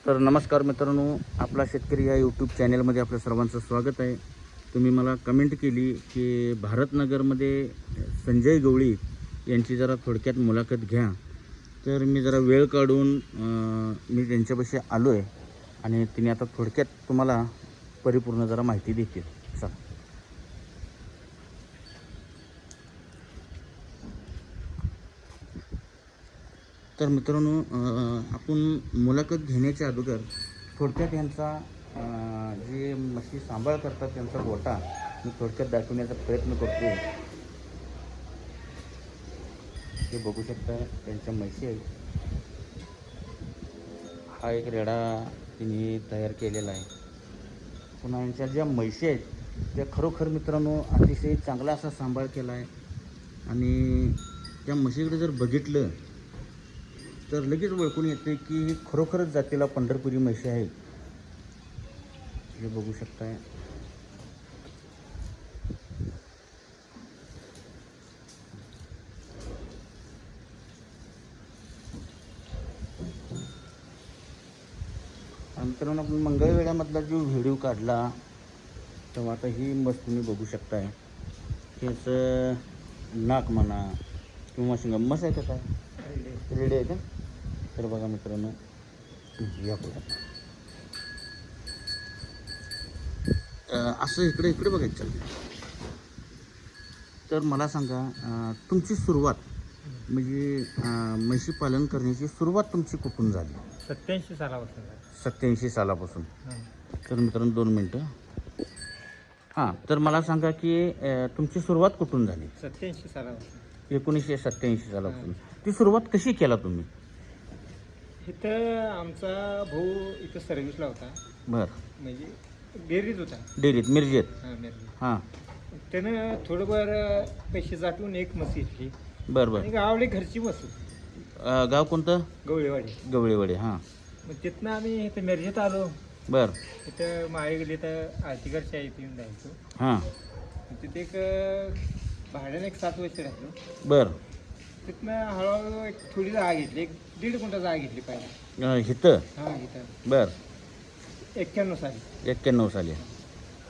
तर नमस्कार मित्रांनो, आपला शेतकरी या यूट्यूब चॅनलमध्ये आपल्या सर्वांचं स्वागत आहे. तुम्ही मला कमेंट केली की भारतनगरमध्ये संजय गवळी यांची जरा थोडक्यात मुलाखत घ्या. तर मी जरा वेळ काढून मी त्यांच्यापाशी आलो आहे आणि तिने आता थोडक्यात तुम्हाला परिपूर्ण जरा माहिती देतील. चला. तर मित्रांनो, आपण मुलाखत घेण्याच्या अगोदर थोडक्यात यांचा जे म्हशी सांभाळ करतात त्यांचा गोटा मी थोडक्यात दाखवण्याचा प्रयत्न करतो. हे बघू शकता त्यांच्या म्हशी आहेत. हा एक रेडा तिने तयार केलेला आहे. पुन्हा यांच्या ज्या म्हशी आहेत त्या खरोखर मित्रांनो अतिशय चांगला असा सांभाळ केला आहे आणि त्या म्हशीकडे जर बघितलं तर लगेच ओळखून येते की ही खरोखरच जातीला पंढरपुरी म्हशी आहेत. हे बघू शकताय. मित्रांनो, आपण मंगळवेढ्यामधला जो व्हिडिओ काढला तेव्हा आता ही मस्त तुम्ही बघू शकताय. त्याचं नाक म्हणा किंवा शिंग मस्त आहे का काय रेडी आहे का. तर बघा मित्रांनो, या पुढे असं इकडे इकडे बघायचं. तर मला सांगा, तुमची सुरुवात म्हणजे म्हशी पालन करण्याची सुरुवात तुमची कुठून झाली? 87 सालापासून. 87 सालापासून. तर मित्रांनो 2 मिनटं. हां, तर मला सांगा की तुमची सुरुवात कुठून झाली? 87 सालापासून. 1987 सालापासून. ती सुरुवात कशी केला तुम्ही? इथं आमचा भाऊ इथं सर्व्हिसला होता, बरं. म्हणजे डेअरीत होता. डेअरीत मिरजेत. मिरजेत. हां, त्यानं थोडंफार पैसे साठवून एक म्हस घेतली बरं बरं. आणि गावाकडे घरची म्हस होती, गाव कोणतं? गवळेवाडी. गवळेवाडी. हां, मग तिथनं आम्ही इथं मिरजेत आलो. बरं. तिथं माळे गेली तर आरतीकडच्या इथे येऊन जायचो. हां, तिथे एक भाड्याने 7 वर्ष राहिलो. बरं. तिथनं हळूहळू एक थोडी जागा घेतली, 1.5 गुंठा जागा घेतली पाहिजे. इथं. हां, इथं बरं. 91 साली. 91 साली.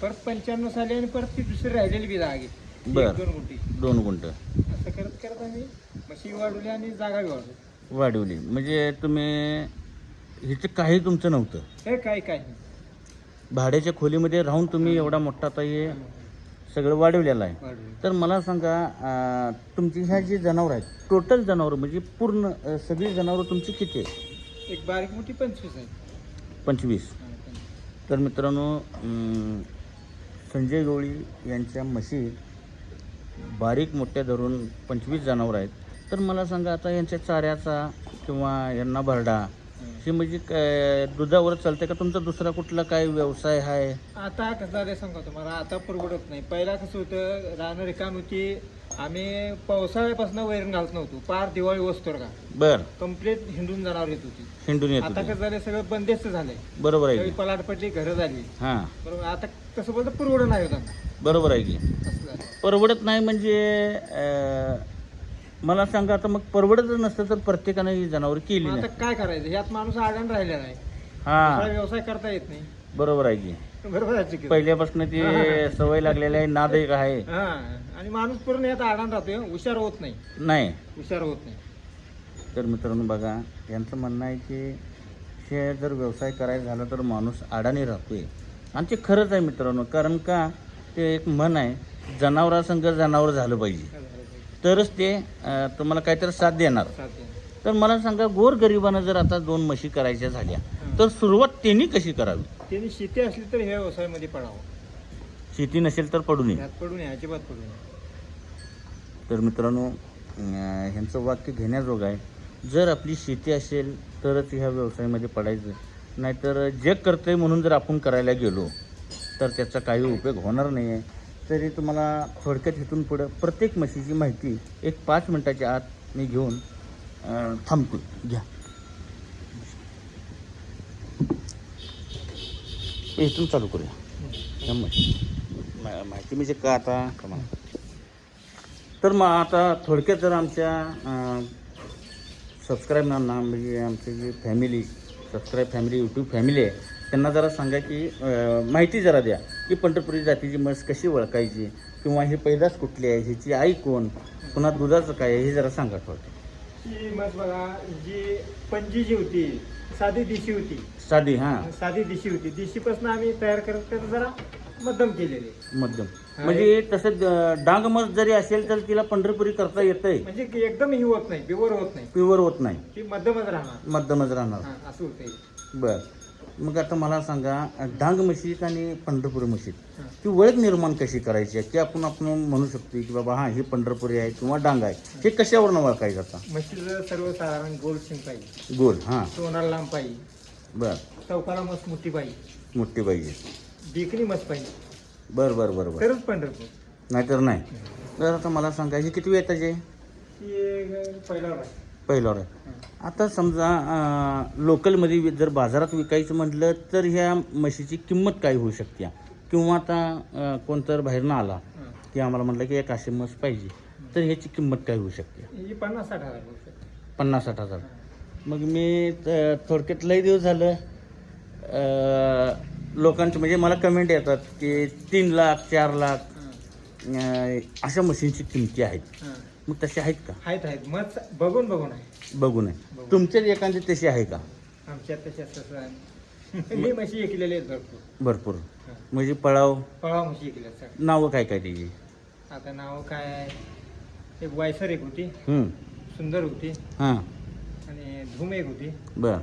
परत 95 साली आणि परत ती दुसरी राहिलेली बी जागा घेतली. बरं. 1-2 गुंठी 2 गुंठ असं करत करत आम्ही म्हशी वाढवली आणि जागा बी वाढवली. वाढवली. म्हणजे तुम्ही इथं काही तुमचं नव्हतं, हे काय काय नाही. भाड्याच्या खोलीमध्ये राहून तुम्ही एवढा मोठा आता हे सगळं वाढवलेलं आहे. वाढवली. तर मला सांगा, तुमची ह्या जी जनावरं आहेत टोटल जनावरं म्हणजे पूर्ण सगळी जनावरं तुमची किती आहेत? एक बारीक मोठी 25 आहे. 25. तर मित्रांनो, संजय गवळी यांच्या म्हशी बारीक मोठ्या धरून 25 जनावरं आहेत. तर मला सांगा, आता यांच्या चाऱ्याचा किंवा यांना भरडा हे म्हणजे दुधावर चालते का तुमचा दुसरा कुठला काय व्यवसाय आहे? आता कसं झालं सांगा तुम्हाला, आता परवडत नाही. पहिला कसं होतं, रानं रिकाम होती. आम्ही पावसाळ्यापासून वैरण घालत नव्हतो, पार दिवाळी वस्तूर का बर कम्प्लीट हिंडून जनावर येत होती. हिंडून येत आता होते. कसं झालं, सगळं बंदिस्त झालंय. बरोबर आहे त्यावेळी की. पलाट पडली, घरं झाली. हां, बरोबर. आता कसं बोलतं, परवडत नाही होता. बरोबर आहे की. असं झालं. परवडत नाही म्हणजे मला सांगा, आता मग परवडतच नसतं तर प्रत्येकानं ही जनावर केली मग नाही. आता काय करायचं, यात माणूस आडाण राहिलेला नाही. हां, दुसरा व्यवसाय करता येत नाही. बरोबर आहे की. बरोबर आहे की? पहिल्यापासून ती सवय लागलेली आहे, नाद एक आहे. हा, आणि माणूस पूर्ण यात आडाण राहतोय, हुशार होत नाही. नाही. हुशार होत नाही. तर मित्रांनो बघा, यांचं म्हणणं आहे की हे जर व्यवसाय करायचा झाला तर माणूस अडाणी राहतोय. आणि ते खरंच आहे मित्रांनो. कारण का, ते एक म्हण आहे, जनावरासंग जनावर झालं पाहिजे तरच ते तुम्हाला काहीतरी साथ देणार. चालतंय. तर मला सांगा, गोरगरिबानं जर आता 2 म्हशी करायच्या झाल्या तर सुरुवात त्यांनी कशी करावी? त्यांनी शेती असली तर ह्या व्यवसायामध्ये पडावं. शेती नसेल तर पडू नये. ह्यात पडू नये, अजिबात पडू नये. तर मित्रांनो, ह्यांचं वाक्य घेण्याजोगं आहे. जर आपली शेती असेल तरच ह्या व्यवसायामध्ये पडायचं, नाहीतर जग करतंय म्हणून जर आपण करायला गेलो तर त्याचा काही उपयोग होणार नाही आहे. तरी तुम्हाला थोडक्यात इथून पुढं प्रत्येक म्हशीची माहिती एक 5 मिनटाच्या आत मी घेऊन थांबतो. घ्या, इथून चालू करूया. माहिती म्हणजे का आता कमा. तर मग आता थोडक्यात जर आमच्या सबस्क्राईबरांना म्हणजे आमचे जे family subscribe family YouTube family आहे त्यांना जरा सांगा की माहिती जरा द्या की पंढरपुरी जातीची म्हस कशी ओळखायची किंवा ही पैदास कुठली आहे, हिची आई कोण, पुन्हा दुधाचं काय आहे हे जरा सांगा थोडं. ही म्हस बघा, जी पंजी जी होती साधी दिशी होती, साधी हां साधी दिशी होती. दिशीपासून आम्ही तयार करत करत जरा मध्यम केलेली, मध्यम म्हणजे तसं डांग मस जरी असेल तर तिला पंढरपुरी करता येतंय, म्हणजे की एकदम ही होत नाही, प्युअर होत नाही, प्युअर होत नाही, ती मध्यमच राहणार, मध्यमच राहणार. हा, असं होतंय. बर, मग आता मला सांगा डांग म्हशीत आणि पंढरपुरी म्हशीत हा. ती ओळख निर्माण कशी करायची आहे की आपण म्हणू शकतो की बाबा हां ही पंढरपुरी आहे किंवा डांग आहे, हे कशावरनं ओळखायचं आता? म्हशीचं सर्वसाधारण गोल शिंग पाहिजे, गोल हां सोनार लांब पाहिजे, बर, चौकाला मस्त मोठी पाहिजे, मोठी पाहिजे, देखणी मस्त पाहिजे, बरं बरं बरं बरं, तरच पंढरपूर. नाहीतर नाही. तर आता मला सांगा ही किती वेताची आहे? ती पहिल्यावर आहे. पहिल्यावर आहे. आता समजा लोकलमध्ये जर बाजारात विकायचं म्हटलं तर ह्या म्हशीची किंमत काय होऊ शकते किंवा आता कोणतर बाहेरनं आला हा. की आम्हाला म्हटलं की एक अशी म्हस पाहिजे तर ह्याची किंमत काय होऊ शकते? ही 50-60 हजार रुपये. 50-60 हजार. मग मी थोडक्यात लई दिवस झालं लोकांचे म्हणजे मला कमेंट येतात की 3 लाख 4 लाख अशा मशीनची किमती आहेत, हा. मग तसे आहेत का? आहेत मग बघून आहे. बघू नये. तुमच्याच एखादी तशी आहे का? आमच्यात तशा तसं आहे. मी म्हशी ऐकलेले आहेत भरपूर भरपूर. हा. म्हणजे पळाव पळा म्हशी ऐकल्या सगळ्या. नावं काय काय त्याची? आता नाव काय आहे, एक वायसर एक होती, हं. सुंदर होती, हां आणि धूम एक होती. बर,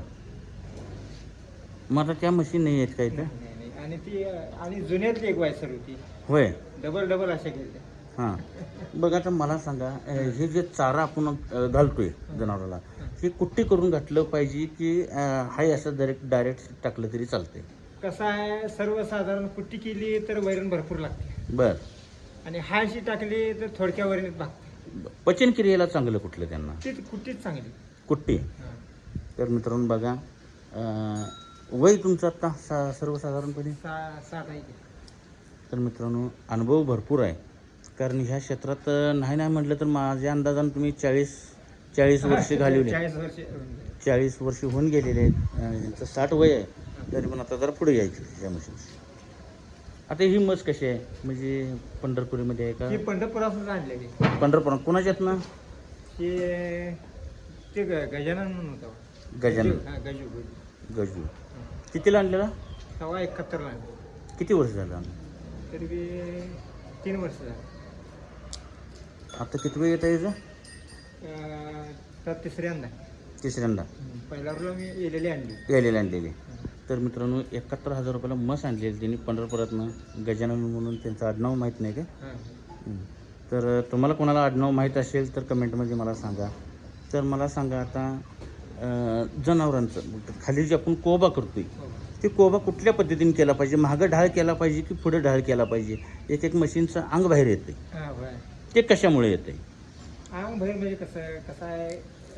मग आता त्या मशीन नाही आहेत काय तर? नाही. आणि ती आणि जुन्यातली एक वायसर होती, होय. डबल अशा गेल्या. हां, बघ आता मला सांगा हे जे चारा आपण घालतोय जनावराला हे कुट्टी करून घातलं पाहिजे की हाय असं डायरेक्ट टाकलं तरी चालतंय? कसं आहे, सर्वसाधारण कुट्टी केली तर वैरण भरपूर लागते, बर, आणि हायशी टाकली तर थोडक्या वैरणीत भागते. पचन क्रियेला चांगलं कुठलं त्यांना? ती कुट्टीच चांगली. कुट्टी. हा. तर मित्रांनो बघा वय तुमचं आत्ता सर्वसाधारणपणे? 7 आहे की. तर मित्रांनो अनुभव भरपूर आहे, कारण ह्या क्षेत्रात नाही म्हटलं तर माझ्या अंदाजानं तुम्ही 40 वर्ष घालवले. 40 वर्ष होऊन गेलेले आहेत. यांचं 60 वय आहे, तरी पण आता जरा पुढे यायचं या मशीन. आता ही म्हस कशी आहे, म्हणजे पंढरपुरीमध्ये आहे ही का? पंढरपुरातून आणलेली. पंढरपुरात कोणाच्यात ना? ते गजानन म्हणून होता. गजानन. हा, गजू. कितीला आणलेला? 71 आणली. किती वर्ष झालं? तरी बी 3 वर्ष झाली. आता किती वेळ येत आहे याचं? तर तिसऱ्यांदा. तिसऱ्यांदा पहिल्या रोज मी येलेली आणली. यायलेली आणलेली. तर मित्रांनो 71,000 रुपयाला म्हस आणलेली त्यांनी पंढरपुरातनं. गजानन म्हणून त्यांचं आडनाव माहीत नाही का? हा. तर तुम्हाला कोणाला आडनाव माहीत असेल तर कमेंटमध्ये मला सांगा. तर मला सांगा आता जनावरांचं खाली जे आपण कोबा करतोय हो. ते कोबा कुठल्या पद्धतीने केला पाहिजे? मागं ढाळ केला पाहिजे की पुढे ढाळ केला पाहिजे? एक मशीनचं अंग बाहेर येते, हा, होय. ते कशामुळे येते? अंग बाहेर म्हणजे कसं आहे,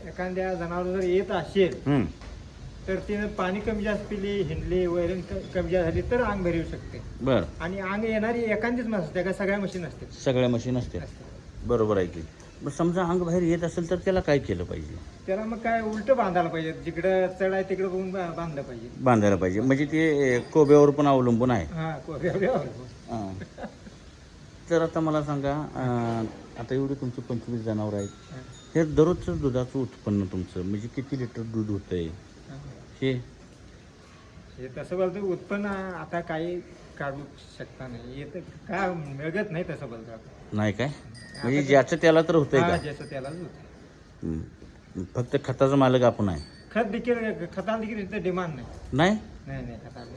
एखाद्या जनावर जर येत असेल तर तिनं पाणी कमी जास्त पिली, हिंडली, वैरण कमी जास्त झाली तर अंग बाहेर येऊ शकते. बरं, आणि अंग येणारी एखादीच मशीन असते का? सगळ्या मशीन असते. सगळ्या मशीन असते. बरोबर आहे की. मग समजा अंग बाहेर येत असेल तर त्याला काय केलं पाहिजे? त्याला मग काय उलटं बांधायला पाहिजे, जिकडं चढ आहे तिकडं बघून बांधलं पाहिजे. बांधायला पाहिजे. म्हणजे ते कोब्यावर पण अवलंबून आहे. हा, हां. तर आता मला सांगा आता एवढी तुमची 25 जनावर आहेत, हे दररोजचं दुधाचं उत्पन्न तुमचं म्हणजे किती लिटर दूध होतं आहे हे? हे तसं बोलतो उत्पन्न आता काही काढू शकता नाही, येतं का मिळत नाही तसं बोलतो. नाही काय म्हणजे ज्याचं त्याला तर होतंय का? ज्याचं त्यालाच होतं. फक्त खताचा मालक आपण आहे. खताला देखील इथं डिमांड नाही. नाही खताला.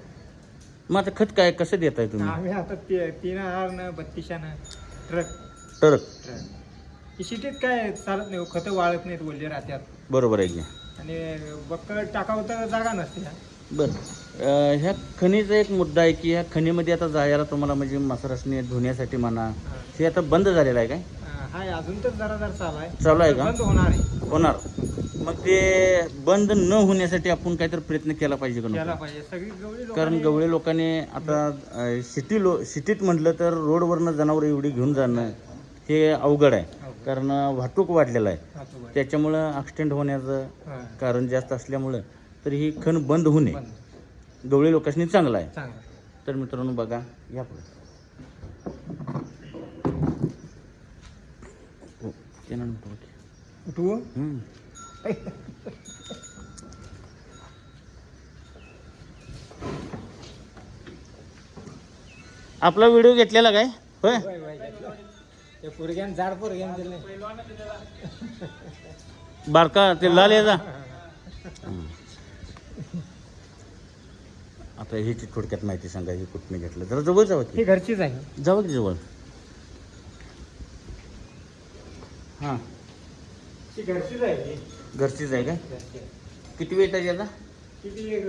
मग आता खत काय कसं देताय तुम्ही? आम्ही आता 3,000 3200 टरक. सिटीत काय चालत नाही, खतं वाळत नाहीत, ओले राहत्यात. बरोबर आहे की. आणि बक्कळ टाकावं तर जागा नसते. बरं, ह्या खणीचा एक मुद्दा आहे की ह्या खणीमध्ये आता जायला तुम्हाला म्हणजे मसरासने धुण्यासाठी म्हणा हे आता बंद झालेलं आहे काय? हाय, अजून तर जरा चालू आहे का? बंद होणार आहे. होणार. मग ते बंद न होण्यासाठी आपण काहीतरी प्रयत्न केला पाहिजे का? केला पाहिजे. सगळी गवळी कारण गवळी लोकांनी आता सिटीत म्हटलं तर रोडवरनं जनावरं एवढी घेऊन जाणं हे अवघड आहे, कारण वाहतूक वाढलेलं आहे. त्याच्यामुळं ॲक्सिडेंट होण्याचं कारण जास्त असल्यामुळं तर ही खण बंद होऊ नये. बंद. गवळी लोकांनी चांगला आहे. चांगलं. तर मित्रांनो बघा या पुढे हो ते ना तू आपला व्हिडिओ घेतलेला काय होय ते पोरग्यान जाड पोरग्यान दिले. बारका ते लाल याचा आता ह्याची थोडक्यात माहिती सांगा ही कुठने घेतलं जरा जवळ जावं ही की घरचीच आहे. जावं की जवळ हां ही घरचीच आहे. ही घरचीच आहे काय घरची आहे. किती वेळ त्याची आता किती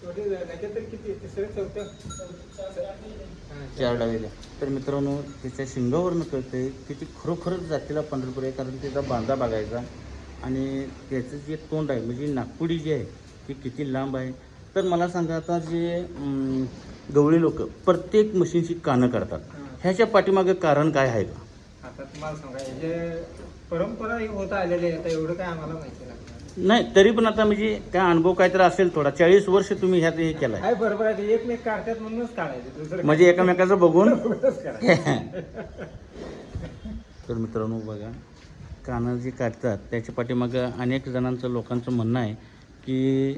थोडी नाही तर किती तिसरं चौथं 4 डावेल्या. तर मित्रांनो त्याच्या शिंगावरनं कळतंय की ती खरोखरच जातीला पंढरपूर आहे कारण त्याचा बांधा बघायचा आणि त्याचं जे तोंड आहे म्हणजे नागपुडी जी आहे ती किती लांब आहे. तर मला सांगा आता जे गवळी लोक प्रत्येक मशीनची कानं करतात ह्याच्या पाठीमागं कारण काय आहे का? आता तुम्हाला सांगा हे परंपरा ही होत आलेली आहे. आता एवढं काय आम्हाला माहिती नाही. नाही तरी पण आता म्हणजे काय अनुभव काहीतरी असेल थोडा 40 वर्ष तुम्ही ह्यात हे केलाय आहे बरोबर आहे. ते एकमेक काढतात म्हणूनच काढायचं दुसरं म्हणजे एकामेकाचं बघून बघूनच करायचं. तर मित्रांनो बघा कानं जे काढतात त्याच्या पाठीमागं अनेक जणांचं लोकांचं म्हणणं आहे की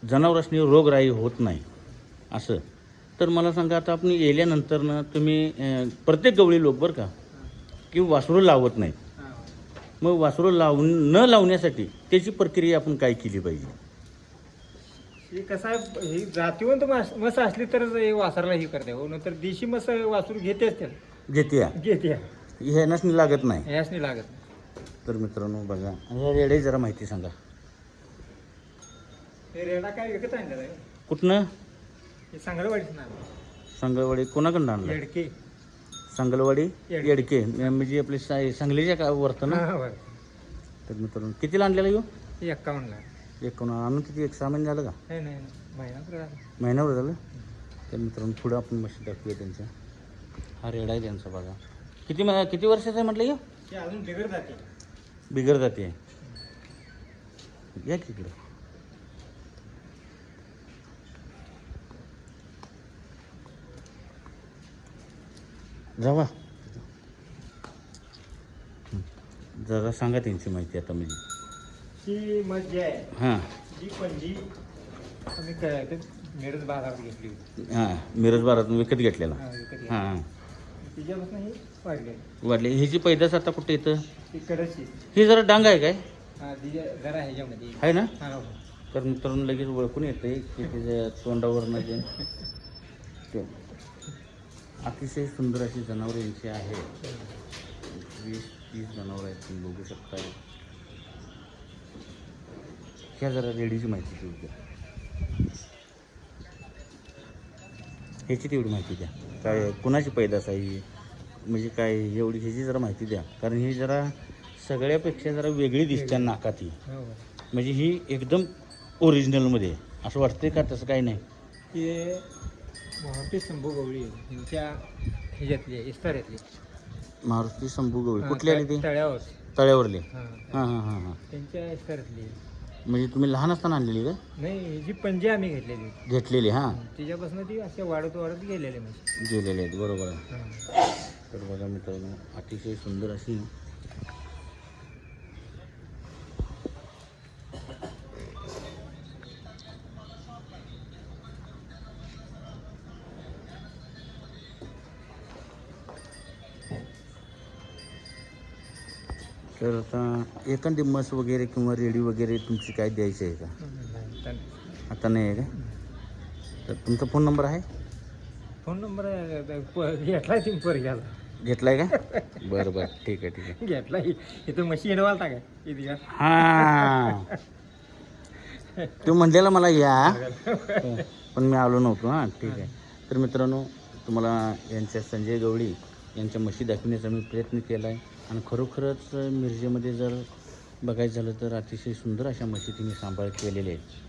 जनावरांनी रोगराई होत नाही असं. तर मला सांगा आता आपण येल्यानंतरनं तुम्ही प्रत्येक गवळी लोक बरं का की वासरू लावत नाहीत. हा. मग वासरू न लावण्यासाठी त्याची प्रक्रिया आपण काय केली पाहिजे? ही कसं आहे ही जातीवंत मस असली तरच हे वासराला ही करते हो. नंतर देशी मस वासरू घेतेच त्याला घेते ह्यानाच लागत नाही. याच नाही लागत. तर मित्रांनो बघा ह्या रेडे जरा माहिती सांगा. हे रेडा काय विकत आणलेला आहे. कुठनं? हे सांगळवाडीच ना सांगलवाडी कोणाकडून आणलं? येडके सांगलवाडी येडके. येडके म्हणजे आपली सांगलीच्या का वरतं ना. हा, बरं. तर मित्रांनो कितीला आणलेला येऊ? हे 51 ला. आणून किती 1-6 महिने झालं का? नाही महिना पुरा झाला. महिन्यावर झालं. तर मित्रांनो पुढं आपण मशीन दाखवूया त्यांच्या. हा रेडा आहे त्यांचा बघा. किती वर्षाचा आहे म्हटलं येऊ? हे अजून बिघड जाते. बिगर जाते या की इकडं. जावा जरा सांगा त्यांची माहिती आता म्हणजे. ही मज्जा आहे. हां जी पणजी आम्ही काय ते मिरज बाजारात घेतली होती. हां मिरज बारातून विकत घेतलेला. हा, विकत घेतली. हां तिच्यापासून ही वाढली. वाटले ह्याची पैदास आता कुठे येतं? ती कडची. ही जरा डांग आहे काय हा तिच्या जरा ह्याच्यामध्ये आहे ना? हा, हो. तर मित्रांनो लगेच ओळखून येते की त्याच्या तोंडावरनं जे ते अतिशय सुंदर अशी जनावरं यांची आहे. 20-30 जनावरं आहेत तुम्ही बघू शकता. ह्या जरा रेडीची माहिती देऊ द्या. ह्याची तेवढी माहिती द्या काय कुणाची पैदास आहे ही म्हणजे काय एवढी ह्याची जरा माहिती द्या कारण ही जरा सगळ्यापेक्षा जरा वेगळी दिसते नाकात ही. हो. म्हणजे ही एकदम ओरिजिनलमध्ये असं वाटतंय का? तसं काही नाही. ते मारुती शंभू गवळी यांच्या ह्याच्यातली इस्ताऱ्यातली. मारुती शंभू गवळी कुठली आली ती? तळ्यावर. तळ्यावरली. हा. हां हां हां हां. त्यांच्या इस्ताऱ्यातली. म्हणजे तुम्ही लहान असताना आणलेली का? नाही जी पणजी आम्ही घेतलेली घेतलेली. हां तिच्यापासून ती असे वाढत गेलेले म्हणजे. गेलेले आहेत बरोबर आहे. तर बघा मित्रांनो अतिशय सुंदर अशी तर आता एखादी म्हस वगैरे किंवा रेडी वगैरे तुमची काय द्यायची आहे का? आता नाही आहे का? तर तुमचा फोन नंबर आहे? फोन नंबर घेतलाय तुम्ही पर घ्यायला. घेतलाय का? बरं बरं ठीक आहे ठीक आहे. घेतलाय इथं मशी येडवालता काय इथे का? हां तो म्हणलेला मला या पण मी आलो नव्हतो. हां ठीक आहे. तर मित्रांनो तुम्हाला यांच्या संजय गवळी यांच्या म्हशी दाखवण्याचा मी प्रयत्न केला आहे आणि खरोखरच मिरजेमध्ये जर बघायचं झालं तर अतिशय सुंदर अशा म्हशी तुम्ही सांभाळ केलेल्या आहेत.